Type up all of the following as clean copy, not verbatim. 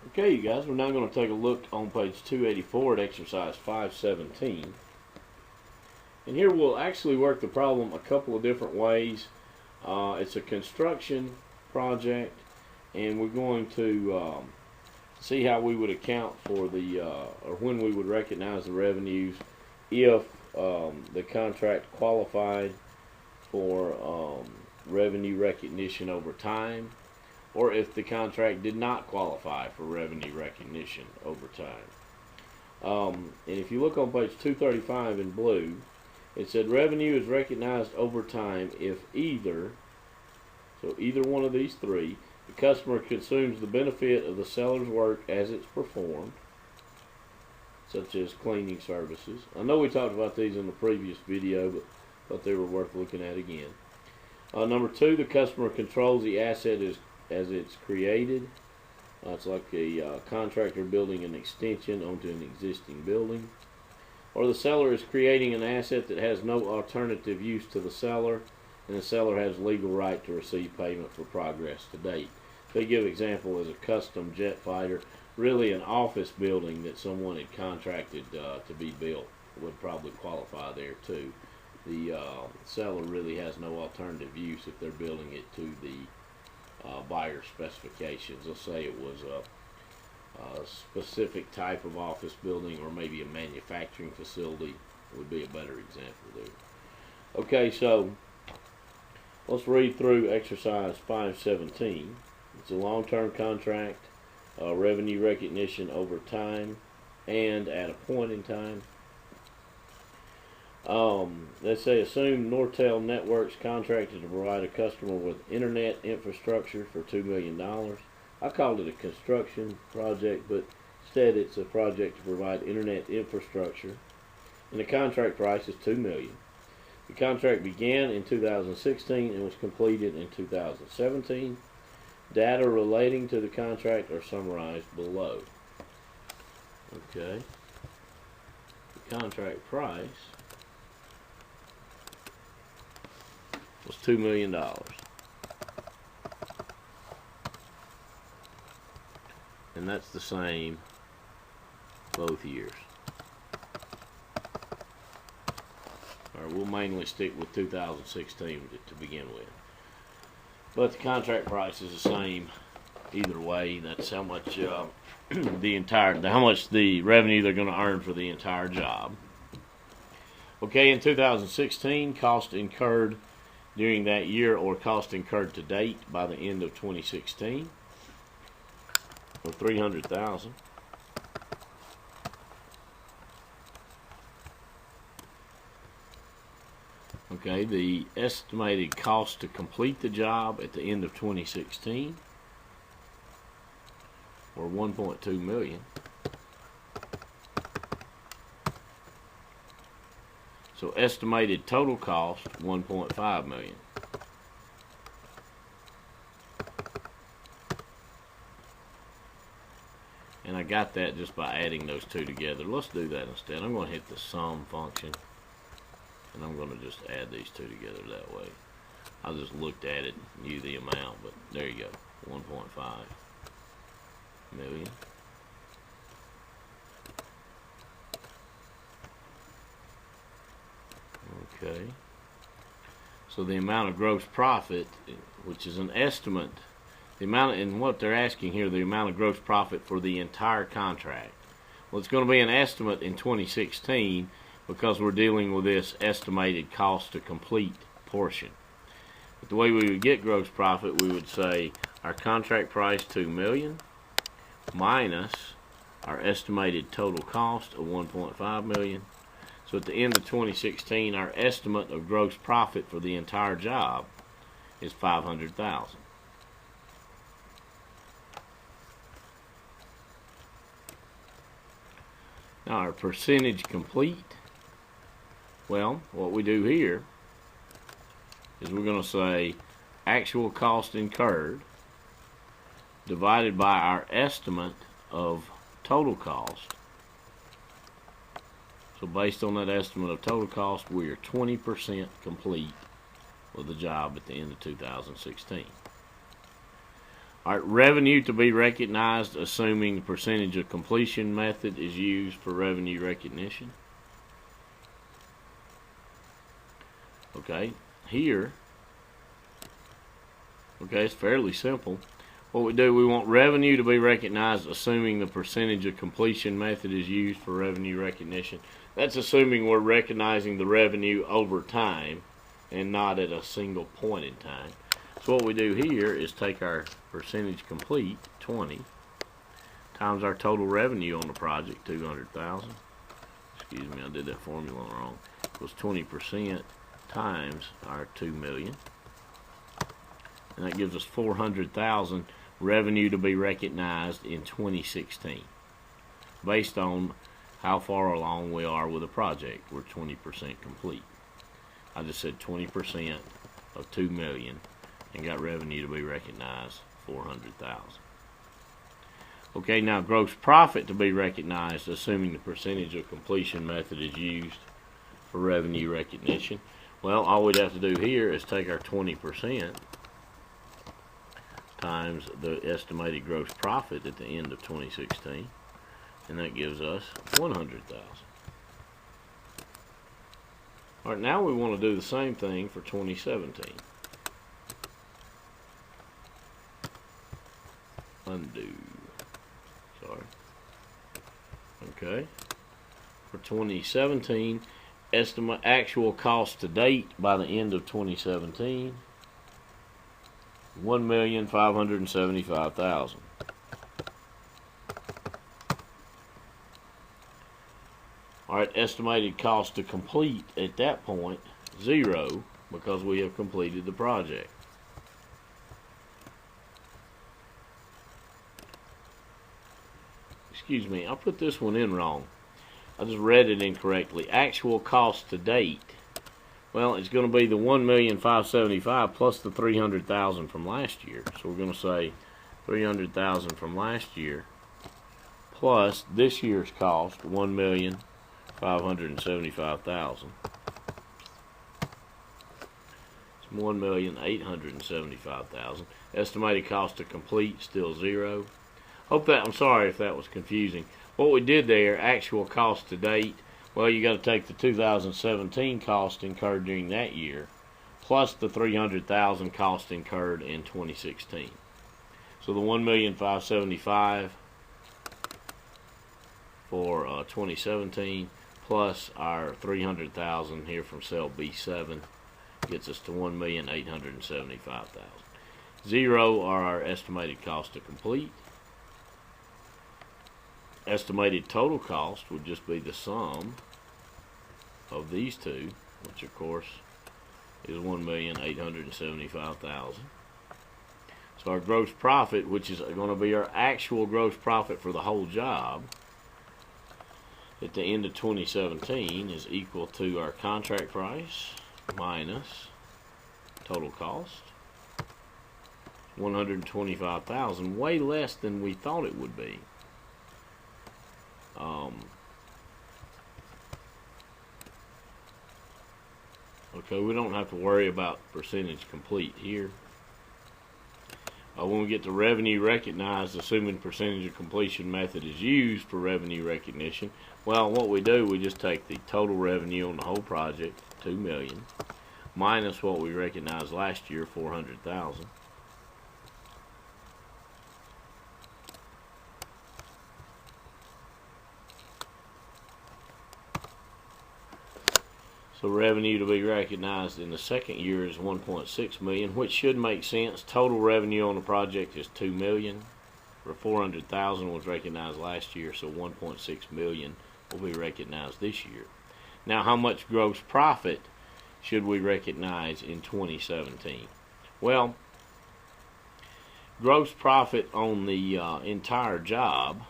Okay, you guys, we're now going to take a look on page 284 at exercise 517. And here we'll actually work the problem a couple of different ways. It's a construction project, and we're going to see how we would account for or when we would recognize the revenues if the contract qualified for revenue recognition over time, or if the contract did not qualify for revenue recognition over time. And if you look on page 235 in blue, it said revenue is recognized over time if either one of these three: the customer consumes the benefit of the seller's work as it's performed, such as cleaning services. I know we talked about these in the previous video, but thought they were worth looking at again. Number two, the customer controls the asset as it's created. It's like a contractor building an extension onto an existing building. Or the seller is creating an asset that has no alternative use to the seller, and the seller has legal right to receive payment for progress to date. They give example as a custom jet fighter. Really, an office building that someone had contracted to be built would probably qualify there too. The seller really has no alternative use if they're building it to the buyer's specifications. Let's say it was a specific type of office building, or maybe a manufacturing facility would be a better example there. Okay, so let's read through exercise 517. It's a long-term contract, revenue recognition over time, and at a point in time. Let's say assume Nortel Networks contracted to provide a customer with internet infrastructure for $2 million. I called it a construction project, but instead it's a project to provide internet infrastructure, and the contract price is $2 million. The contract began in 2016 and was completed in 2017. Data relating to the contract are summarized below. Okay. The contract price was $2 million. And that's the same both years. Or we'll mainly stick with 2016 to begin with. But the contract price is the same either way. That's how much how much the revenue they're going to earn for the entire job. Okay, in 2016, cost incurred during that year or cost incurred to date by the end of 2016 were $300,000. Okay, the estimated cost to complete the job at the end of 2016 were $1.2 million. So estimated total cost $1.5 million. And I got that just by adding those two together. Let's do that instead. I'm going to hit the sum function, and I'm going to just add these two together that way. I just looked at it, knew the amount, but there you go, 1.5 million. Okay. So the amount of gross profit, which is an estimate, the amount, and what they're asking here, the amount of gross profit for the entire contract. Well, it's going to be an estimate in 2016 because we're dealing with this estimated cost to complete portion. But the way we would get gross profit, we would say our contract price $2 million minus our estimated total cost of $1.5 million. So at the end of 2016, our estimate of gross profit for the entire job is $500,000. Now our percentage complete, well, what we do here is we're going to say actual cost incurred divided by our estimate of total cost. So based on that estimate of total cost, we are 20% complete with the job at the end of 2016. All right, revenue to be recognized, assuming the percentage of completion method is used for revenue recognition. Okay, here, okay, it's fairly simple. What we do, we want revenue to be recognized, assuming the percentage of completion method is used for revenue recognition. That's assuming we're recognizing the revenue over time and not at a single point in time. So what we do here is take our percentage complete, 20, times our total revenue on the project, 200,000. Excuse me, I did that formula wrong. Equals 20% times our 2 million. And that gives us 400,000 revenue to be recognized in 2016, based on how far along we are with the project. We're 20% complete. I just said 20% of 2 million and got revenue to be recognized, 400,000. Okay, now gross profit to be recognized, assuming the percentage of completion method is used for revenue recognition. Well, all we'd have to do here is take our 20% times the estimated gross profit at the end of 2016, and that gives us 100,000. All right, now we want to do the same thing for 2017. Undo. Sorry. Okay. For 2017, estimate actual cost to date by the end of 2017, $1,575,000. All right, estimated cost to complete at that point, 0, because we have completed the project. Excuse me, I put this one in wrong. I just read it incorrectly. Actual cost to date. Well, it's going to be the $1,575,000 plus the $300,000 from last year. So we're going to say $300,000 from last year plus this year's cost, $1,575,000. It's $1,875,000. Estimated cost to complete still 0. I'm sorry if that was confusing. What we did there, actual cost to date, well, you got to take the 2017 cost incurred during that year, plus the $300,000 cost incurred in 2016. So the $1,575,000 for 2017, plus our $300,000 here from cell B7, gets us to $1,875,000. 0 are our estimated cost to complete. Estimated total cost would just be the sum of these two, which of course is $1,875,000. So our gross profit, which is going to be our actual gross profit for the whole job at the end of 2017, is equal to our contract price minus total cost, $125,000, way less than we thought it would be. Okay, we don't have to worry about percentage complete here. When we get to revenue recognized, assuming percentage of completion method is used for revenue recognition, well, what we do, we just take the total revenue on the whole project, $2 million, minus what we recognized last year, $400,000. So revenue to be recognized in the second year is $1.6 million, which should make sense. Total revenue on the project is $2 million. For $400,000 was recognized last year, so $1.6 million will be recognized this year. Now, how much gross profit should we recognize in 2017? Well, gross profit on the entire job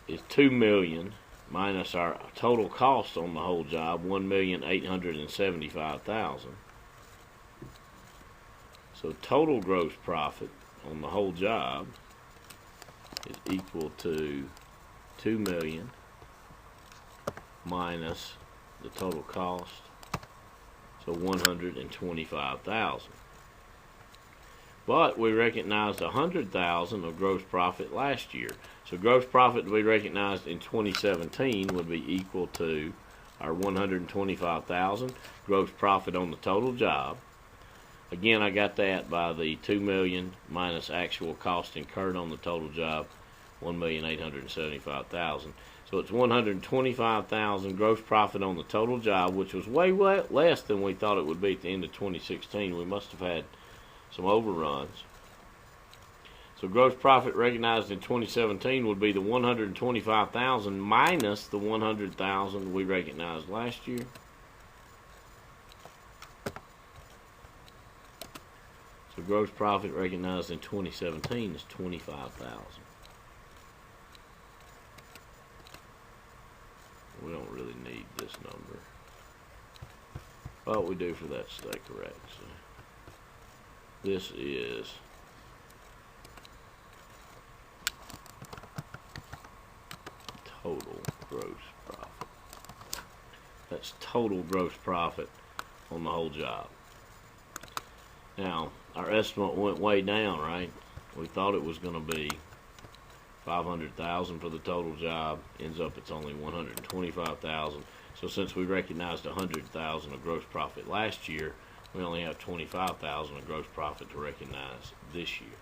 is $2 million. Minus our total cost on the whole job, $1,875,000. So total gross profit on the whole job is equal to $2 million minus the total cost, so $125,000. but we recognized $100,000 of gross profit last year. So gross profit to be recognized in 2017 would be equal to our $125,000 gross profit on the total job. Again, I got that by the $2 million minus actual cost incurred on the total job, $1,875,000. So it's $125,000 gross profit on the total job, which was way less than we thought it would be at the end of 2016. We must have had some overruns. So gross profit recognized in 2017 would be the $125,000 minus the $100,000 we recognized last year. So gross profit recognized in 2017 is $25,000. We don't really need this number, but we do for that to stay correct. So this is total gross profit. That's total gross profit on the whole job. Now, our estimate went way down, right? We thought it was going to be $500,000 for the total job. Ends up it's only $125,000. So since we recognized $100,000 of gross profit last year, we only have $25,000 of gross profit to recognize this year.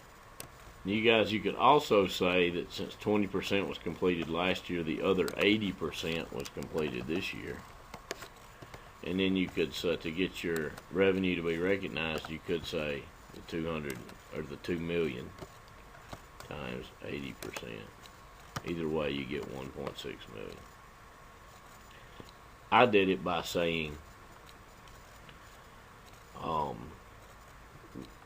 You guys, you could also say that since 20% was completed last year, the other 80% was completed this year. And then you could, to get your revenue to be recognized, you could say the 200 or the 2 million times 80%. Either way, you get 1.6 million. I did it by saying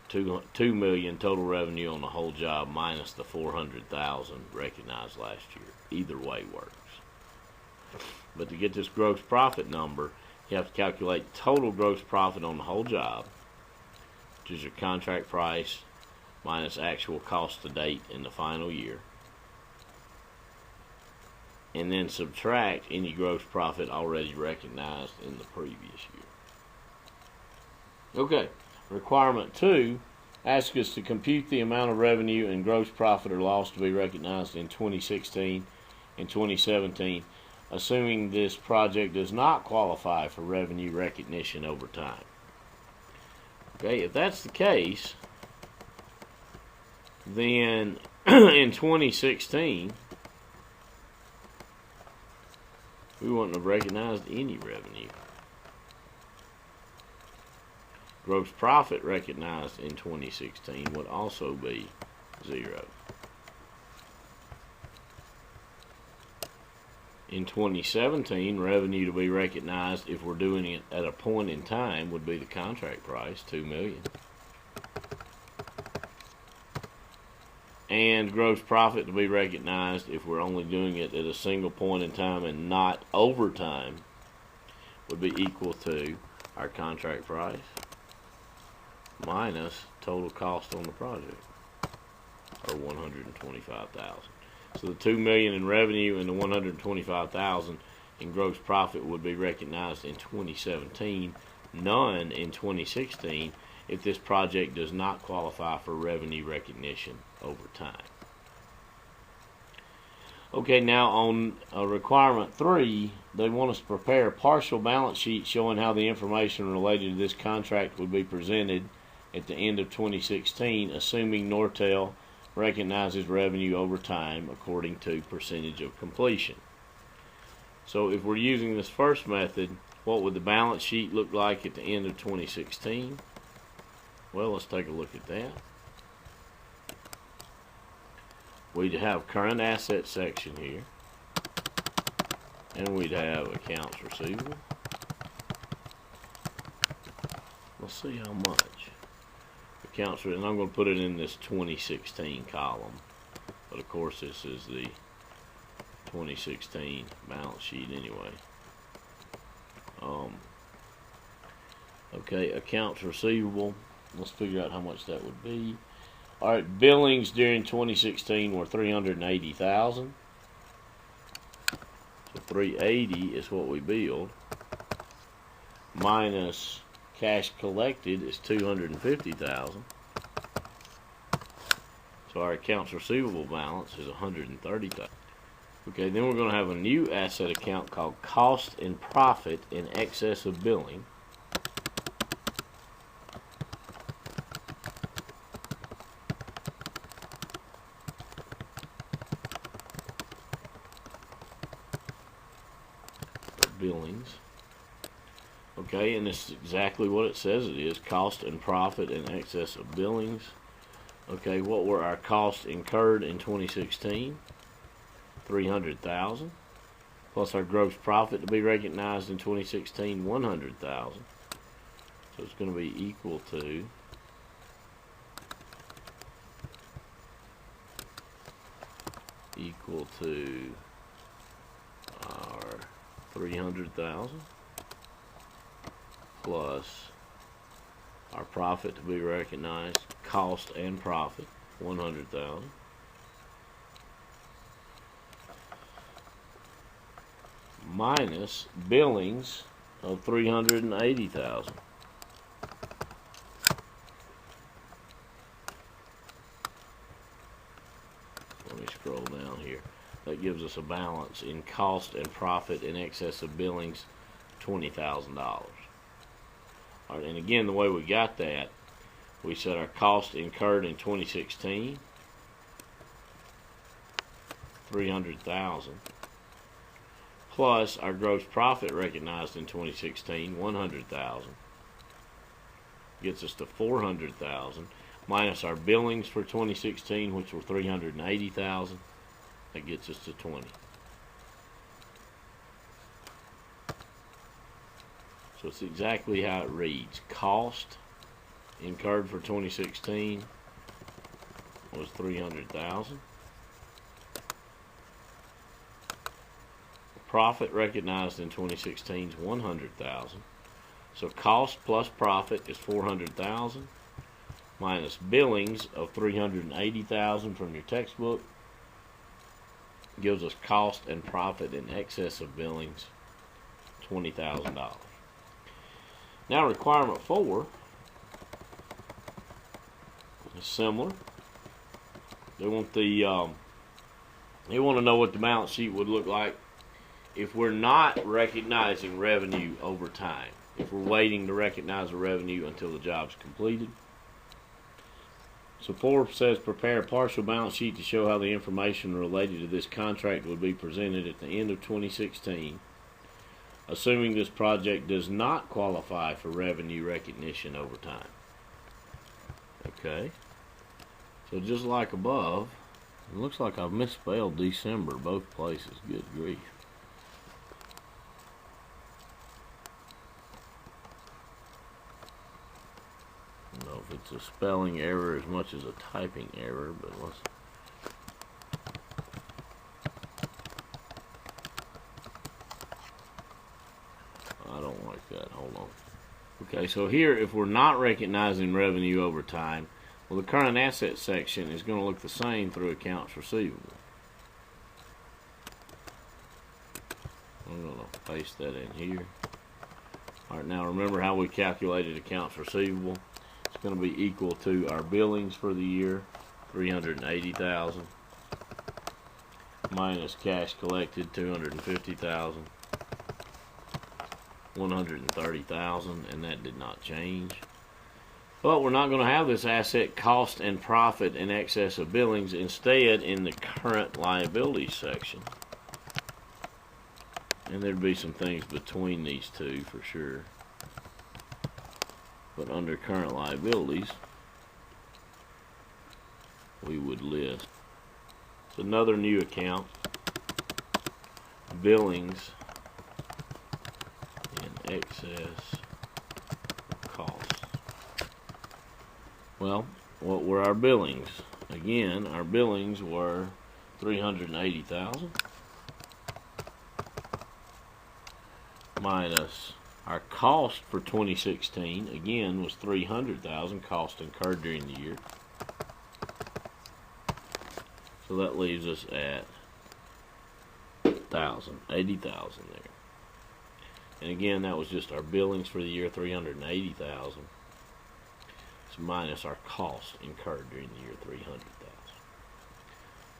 2 million total revenue on the whole job minus the 400,000 recognized last year. Either way works. But to get this gross profit number, you have to calculate total gross profit on the whole job, which is your contract price minus actual cost to date in the final year, and then subtract any gross profit already recognized in the previous year. Okay, requirement 2 asks us to compute the amount of revenue and gross profit or loss to be recognized in 2016 and 2017, assuming this project does not qualify for revenue recognition over time. Okay, if that's the case, then in 2016, we wouldn't have recognized any revenue. Gross profit recognized in 2016 would also be 0. In 2017, revenue to be recognized if we're doing it at a point in time would be the contract price, $2 million. And gross profit to be recognized if we're only doing it at a single point in time and not over time would be equal to our contract price minus total cost on the project, or $125,000. So the $2 million in revenue and the $125,000 in gross profit would be recognized in 2017, none in 2016 if this project does not qualify for revenue recognition over time. Okay, now on requirement 3, they want us to prepare a partial balance sheet showing how the information related to this contract would be presented at the end of 2016, assuming Nortel recognizes revenue over time according to percentage of completion. So if we're using this first method, what would the balance sheet look like at the end of 2016? Well, let's take a look at that. We'd have current assets section here, and we'd have accounts receivable. Let's see how much. Accounts, and I'm going to put it in this 2016 column, but of course this is the 2016 balance sheet anyway. Okay, accounts receivable. Let's figure out how much that would be. All right, billings during 2016 were $380,000. So $380 is what we billed, minus cash collected is $250,000. So our accounts receivable balance is $130,000. Okay, then we're going to have a new asset account called cost and profit in excess of billing. Billings. Okay, and this is exactly what it says it is, cost and profit in excess of billings. Okay, what were our costs incurred in 2016? $300,000. Plus our gross profit to be recognized in 2016, $100,000. So it's going to be equal to our 300,000 plus our profit to be recognized, cost and profit, 100,000, minus billings of 380,000. Let me scroll down here. That gives us a balance in cost and profit in excess of billings, $20,000. All right, and again, the way we got that, we said our cost incurred in 2016, 300,000, plus our gross profit recognized in 2016, 100,000, gets us to 400,000, minus our billings for 2016, which were 380,000. That gets us to 20. So it's exactly how it reads. Cost incurred for 2016 was 300,000. Profit recognized in 2016 is 100,000. So cost plus profit is 400,000 minus billings of 380,000 from your textbook gives us cost and profit in excess of billings, $20,000. Now requirement 4 is similar. They want to know what the balance sheet would look like if we're not recognizing revenue over time. If we're waiting to recognize the revenue until the job's completed. So 4 says prepare a partial balance sheet to show how the information related to this contract would be presented at the end of 2016, assuming this project does not qualify for revenue recognition over time. Okay, so just like above, it looks like I've misspelled December both places. Good grief. I don't know if it's a spelling error as much as a typing error, but let's. I don't like that. Hold on. Okay, so here, if we're not recognizing revenue over time, well, the current asset section is going to look the same through accounts receivable. I'm going to paste that in here. All right, now remember how we calculated accounts receivable. It's going to be equal to our billings for the year, 380,000, minus cash collected, 250,000, 130,000, and that did not change. But we're not going to have this asset cost and profit in excess of billings. Instead, in the current liabilities section, and there'd be some things between these two for sure. But under current liabilities, we would list. It's another new account, billings in excess of costs. Well, what were our billings? Again, our billings were 380,000 minus our cost for 2016, again, was 300,000 cost incurred during the year. So that leaves us at 80,000 there. And again, that was just our billings for the year, 380,000. So minus our cost incurred during the year, 300,000.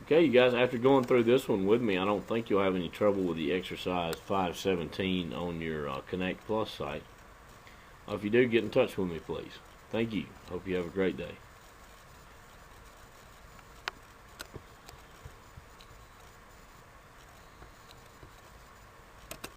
Okay, you guys, after going through this one with me, I don't think you'll have any trouble with the exercise 517 on your Connect Plus site. If you do, get in touch with me, please. Thank you. Hope you have a great day.